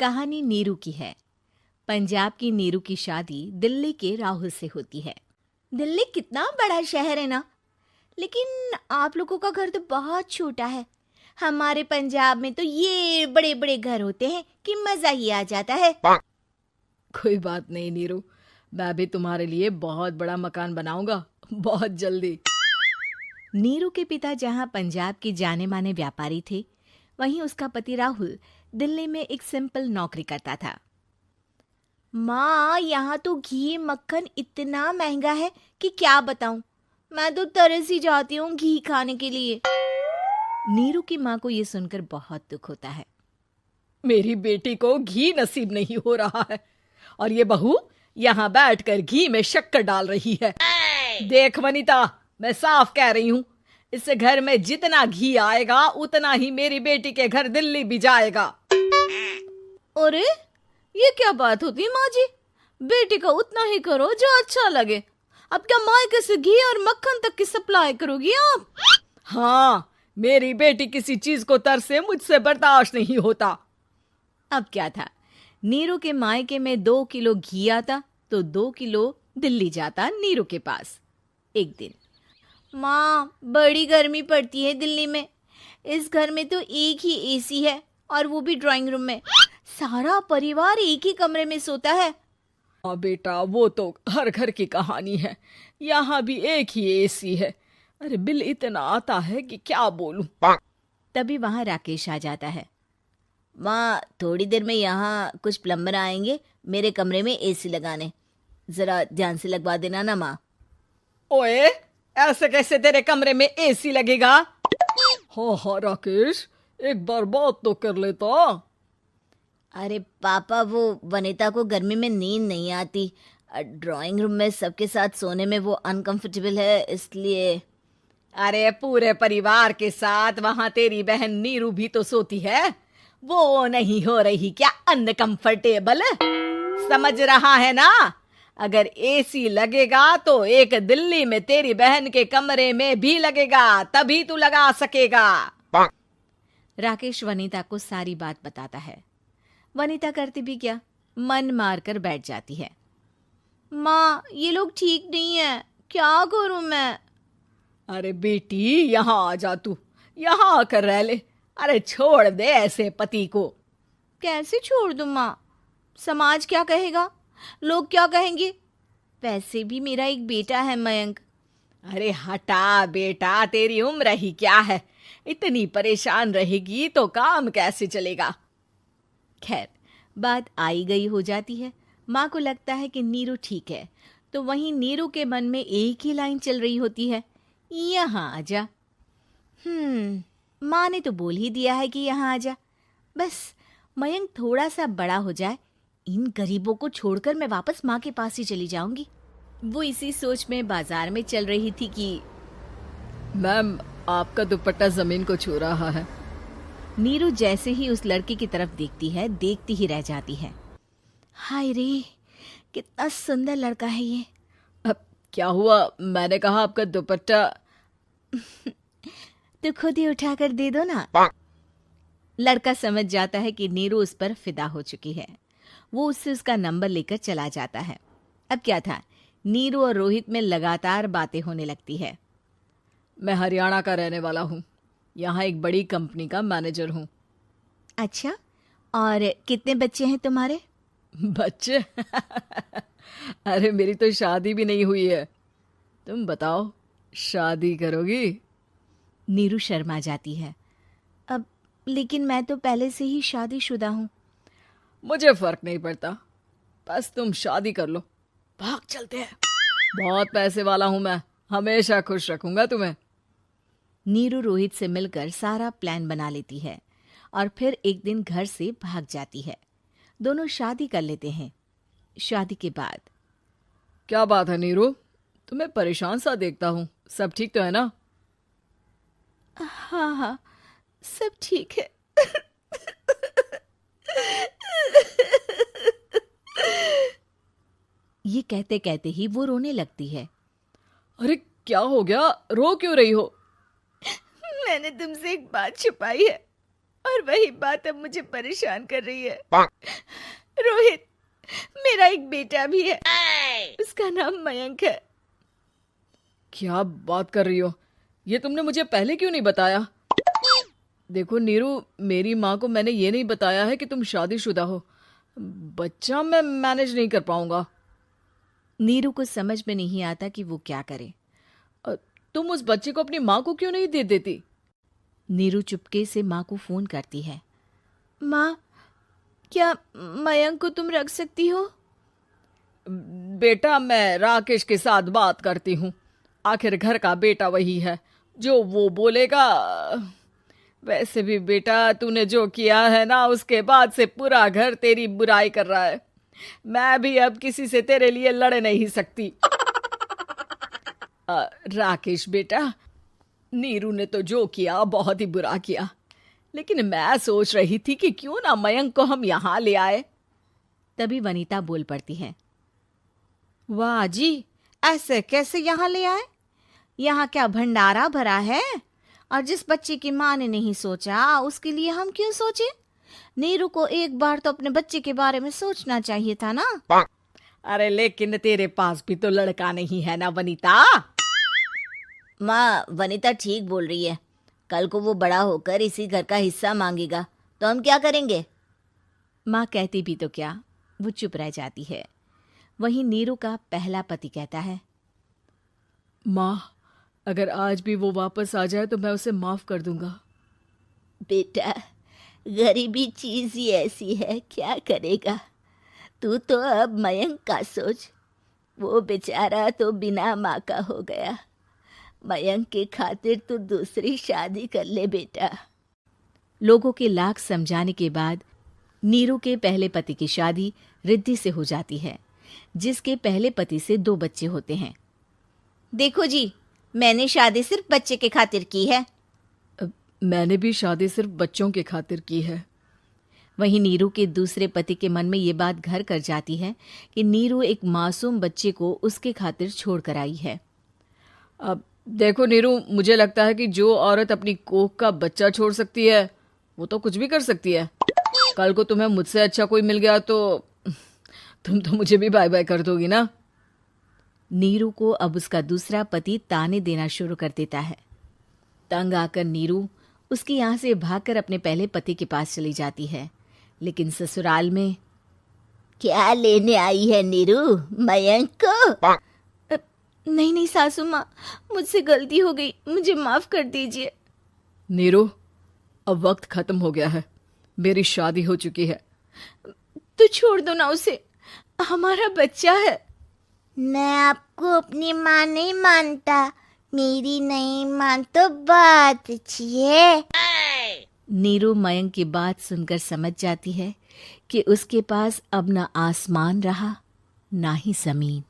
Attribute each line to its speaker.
Speaker 1: कहानी नीरू की है। पंजाब की नीरू की शादी दिल्ली के राहुल से होती है। दिल्ली कितना बड़ा शहर है ना, लेकिन आप लोगों का घर तो बहुत छोटा है। हमारे पंजाब में तो ये बड़े बड़े घर होते हैं कि मजा ही आ जाता है।
Speaker 2: कोई बात नहीं नीरू, मैं भी तुम्हारे लिए बहुत बड़ा मकान बनाऊंगा बहुत जल्दी।
Speaker 1: नीरू के पिता जहाँ पंजाब के जाने माने व्यापारी थे, वहीं उसका पति राहुल दिल्ली में एक सिंपल नौकरी करता था। माँ, यहाँ तो घी मक्खन इतना महंगा है कि क्या बताऊं। मैं तो तरस ही जाती हूँ घी खाने के लिए। नीरू की माँ को ये सुनकर बहुत दुख होता है।
Speaker 2: मेरी बेटी को घी नसीब नहीं हो रहा है और ये बहू यहाँ बैठकर घी में शक्कर डाल रही है। देख वनिता, मैं साफ कह रही हूँ, इस घर में जितना घी आएगा उतना ही मेरी बेटी के घर दिल्ली भी जाएगा।
Speaker 1: अरे ये क्या बात होती है माँ जी? बेटी का उतना ही करो जो अच्छा लगे। अब क्या मायके से घी और मक्खन तक की सप्लाई करोगी आप?
Speaker 2: हाँ, मेरी बेटी किसी चीज को तरसे मुझसे बर्दाश्त नहीं होता।
Speaker 1: अब क्या था, नीरू के मायके में 2 किलो घी आता तो 2 किलो दिल्ली जाता नीरू के पास। एक दिन, माँ बड़ी गर्मी पड़ती है दिल्ली में। इस घर में तो एक ही एसी है और वो भी ड्राइंग रूम में। सारा परिवार एक ही कमरे में सोता है।
Speaker 2: हाँ बेटा, वो तो हर घर की कहानी है। यहाँ भी एक ही एसी है। अरे बिल इतना आता है कि क्या बोलूं।
Speaker 1: तभी वहां राकेश आ जाता है। माँ, थोड़ी देर में यहाँ कुछ प्लम्बर आएंगे मेरे कमरे में एसी लगाने। जरा ध्यान से लगवा देना ना माँ।
Speaker 2: ओए, ऐसे कैसे तेरे कमरे में एसी लगेगा? हाँ राकेश, एक बार बात तो कर लेता।
Speaker 1: अरे पापा, वो वनिता को गर्मी में नींद नहीं आती। ड्राइंग रूम में सबके साथ सोने में वो अनकंफर्टेबल है, इसलिए।
Speaker 2: अरे पूरे परिवार के साथ वहां तेरी बहन नीरू भी तो सोती है। वो नहीं हो रही क्या अनकंफर्टेबल? समझ रहा है ना? अगर एसी लगेगा तो एक दिल्ली में तेरी बहन के कमरे में भी लगेगा, तभी तू लगा सकेगा।
Speaker 1: राकेश वनिता को सारी बात बताता है। वनिता करती भी क्या, मन मारकर बैठ जाती है। माँ, ये लोग ठीक नहीं है, क्या करूं मैं?
Speaker 2: अरे बेटी, यहाँ आ जा, तू यहाँ आकर रह ले। अरे छोड़ दे ऐसे पति को।
Speaker 1: कैसे छोड़ दूं माँ? समाज क्या कहेगा, लोग क्या कहेंगे? वैसे भी मेरा एक बेटा है मयंक।
Speaker 2: अरे हटा बेटा, तेरी उम्र ही क्या है, इतनी परेशान रहेगी तो काम कैसे चलेगा।
Speaker 1: खैर, बात आई गई हो जाती है। माँ को लगता है कि नीरू ठीक है, तो वहीं नीरू के मन में एक ही लाइन चल रही होती है, यहाँ आजा। माँ ने तो बोल ही दिया है कि यहाँ आजा। बस मयंक थोड़ा सा बड़ा हो जाए, इन गरीबों को छोड़कर मैं वापस माँ के पास ही चली जाऊंगी। वो इसी सोच में बाजार में चल रही थी कि
Speaker 2: मैम, आपका दुपट्टा जमीन को छू रहा है।
Speaker 1: नीरू जैसे ही उस लड़की की तरफ देखती है, देखती ही रह जाती है। हाय रे, कितना सुंदर लड़का है ये।
Speaker 2: अब क्या हुआ? मैंने कहा आपका दुपट्टा।
Speaker 1: तो खुद ही उठाकर दे दो ना। लड़का समझ जाता है कि नीरू उस पर फिदा हो चुकी है। वो उससे उसका नंबर लेकर चला जाता है। अब क्या था, नीरू और रोहित में लगातार बातें होने लगती है।
Speaker 2: मैं हरियाणा का रहने वाला हूँ, यहाँ एक बड़ी कंपनी का मैनेजर हूँ।
Speaker 1: अच्छा, और कितने बच्चे हैं तुम्हारे?
Speaker 2: बच्चे? अरे मेरी तो शादी भी नहीं हुई है। तुम बताओ, शादी करोगी?
Speaker 1: नीरू शर्मा जाती है। अब लेकिन मैं तो पहले से ही शादीशुदा हूँ।
Speaker 2: मुझे फर्क नहीं पड़ता, बस तुम शादी कर लो, भाग चलते हैं। बहुत पैसे वाला हूँ मैं, हमेशा खुश रखूंगा तुम्हें।
Speaker 1: नीरू रोहित से मिलकर सारा प्लान बना लेती है और फिर एक दिन घर से भाग जाती है। दोनों शादी कर लेते हैं। शादी के बाद,
Speaker 2: क्या बात है नीरू, तुम्हें परेशान सा देखता हूँ, सब ठीक तो है ना?
Speaker 1: हाँ हाँ, सब ठीक है। ये कहते कहते ही वो रोने लगती है।
Speaker 2: अरे क्या हो गया, रो क्यों रही हो?
Speaker 1: मैंने तुमसे एक बात छुपाई है और वही बात अब मुझे परेशान कर रही है। रोहित, मेरा एक बेटा भी है, उसका नाम मयंक है।
Speaker 2: क्या बात कर रही हो? ये तुमने मुझे पहले क्यों नहीं बताया? देखो नीरू, मेरी माँ को मैंने ये नहीं बताया है कि तुम शादीशुदा हो। बच्चा मैं मैनेज नहीं कर पाऊंगा।
Speaker 1: नीरू को समझ में नहीं आता कि वो क्या करे।
Speaker 2: तुम उस बच्चे को अपनी माँ को क्यों नहीं दे देती?
Speaker 1: नीरू चुपके से माँ को फोन करती है। माँ, क्या मयंक को तुम रख सकती हो?
Speaker 2: बेटा, मैं राकेश के साथ बात करती हूँ। आखिर घर का बेटा वही है, जो वो बोलेगा। वैसे भी बेटा, तूने जो किया है ना, उसके बाद से पूरा घर तेरी बुराई कर रहा है। मैं भी अब किसी से तेरे लिए लड़ नहीं सकती। राकेश बेटा, नीरू ने तो जो किया बहुत ही बुरा किया, लेकिन मैं सोच रही थी कि क्यों ना मयंक को हम यहाँ ले आए।
Speaker 1: तभी वनीता बोल पड़ती है। वाह जी, ऐसे कैसे यहाँ ले आए? यहाँ क्या भंडारा भरा है? और जिस बच्चे की माँ ने नहीं सोचा, उसके लिए हम क्यों सोचे? नीरू को एक बार तो अपने बच्चे के बारे में सोचना चाहिए था ना।
Speaker 2: अरे लेकिन तेरे पास भी तो लड़का नहीं है ना वनीता।
Speaker 3: माँ, वनीता ठीक बोल रही है। कल को वो बड़ा होकर इसी घर का हिस्सा मांगेगा तो हम क्या करेंगे?
Speaker 1: माँ कहती भी तो क्या, वो चुप रह जाती है। वहीं नीरू का पहला पति कहता है।
Speaker 2: माँ, अगर आज भी वो वापस आ जाए तो मैं उसे माफ कर दूंगा।
Speaker 3: बेटा, गरीबी चीज ही ऐसी है, क्या करेगा। तू तो अब मयंक का सोच। वो बेचारा तो बिना माँ का हो गया। मयंक के खातिर तू दूसरी शादी कर ले बेटा।
Speaker 1: लोगों के लाख समझाने के बाद नीरू के पहले पति की शादी रिद्धि से हो जाती है, जिसके पहले पति से 2 बच्चे होते हैं।
Speaker 3: देखो जी, मैंने शादी सिर्फ बच्चे के खातिर की है।
Speaker 2: मैंने भी शादी सिर्फ बच्चों के खातिर की है।
Speaker 1: वहीं नीरू के दूसरे पति के मन में ये बात घर कर जाती है कि नीरू एक मासूम बच्चे को उसके खातिर छोड़ कर आई है।
Speaker 2: अब देखो नीरू, मुझे लगता है कि जो औरत अपनी कोख का बच्चा छोड़ सकती है, वो तो कुछ भी कर सकती है। कल को तुम्हें मुझसे अच्छा कोई मिल गया तो तुम तो मुझे भी बाय बाय कर दोगी ना।
Speaker 1: नीरू को अब उसका दूसरा पति ताने देना शुरू कर देता है। तंग आकर नीरू उसके यहाँ से भागकर अपने पहले पति के पास चली जाती है, लेकिन ससुराल में
Speaker 3: क्या लेने आई है नीरू, मयंक को?
Speaker 1: नहीं नहीं सासू माँ, मुझसे गलती हो गई, मुझे माफ कर दीजिए।
Speaker 2: नीरू, अब वक्त खत्म हो गया है, मेरी शादी हो चुकी है।
Speaker 1: तो छोड़ दो ना उसे, हमारा बच्चा है।
Speaker 3: मैं आपको अपनी माँ नहीं मानता। मेरी नहीं मान तो बात अच्छी है।
Speaker 1: नीरू मयंक की बात सुनकर समझ जाती है कि उसके पास अब न आसमान रहा, ना ही जमीन।